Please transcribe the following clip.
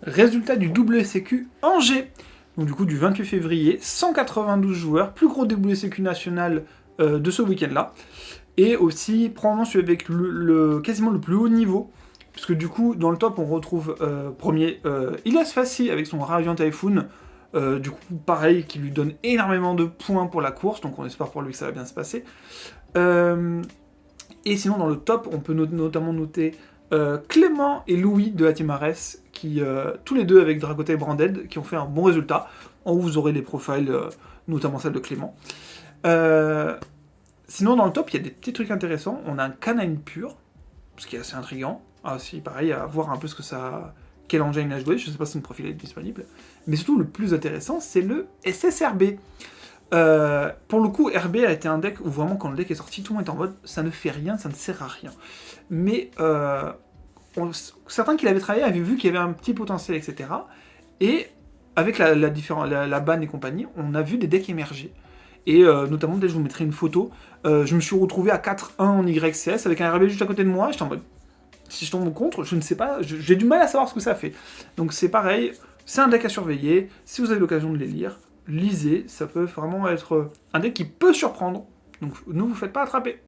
Résultat du WSCQ Angers. Donc du coup du 28 février, 192 joueurs, plus gros WSCQ national de ce week-end-là. Et aussi probablement celui avec quasiment le plus haut niveau. Parce que du coup, dans le top, on retrouve premier Ilyas Fassi avec son Radiant Typhoon. Du coup, pareil, qui lui donne énormément de points pour la course. Donc on espère pour lui que ça va bien se passer. Et sinon, dans le top, on peut notamment noter Clément et Louis de la Team Ares, qui, tous les deux avec Dragota et Branded, qui ont fait un bon résultat. En haut, vous aurez les profils, notamment celle de Clément. Sinon, dans le top, il y a des petits trucs intéressants. On a un Canine pur, ce qui est assez intriguant. Ah, si, pareil, à voir un peu ce que ça. Quel engine il a joué, je sais pas si son profil est disponible. Mais surtout, le plus intéressant, c'est le SSRB. Pour le coup, RB a été un deck où vraiment, quand le deck est sorti, tout le monde est en mode ça ne fait rien, ça ne sert à rien. Mais certains qui l'avaient travaillé avaient vu qu'il y avait un petit potentiel, etc. Et avec la ban et compagnie, on a vu des decks émerger. Et notamment, dès que je vous mettrai une photo, je me suis retrouvé à 4-1 en YCS avec un RB juste à côté de moi. J'étais en mode, si je tombe contre, je ne sais pas, j'ai du mal à savoir ce que ça fait. Donc c'est pareil, c'est un deck à surveiller. Si vous avez l'occasion de les lire, lisez, ça peut vraiment être un deck qui peut surprendre. Donc ne vous faites pas attraper.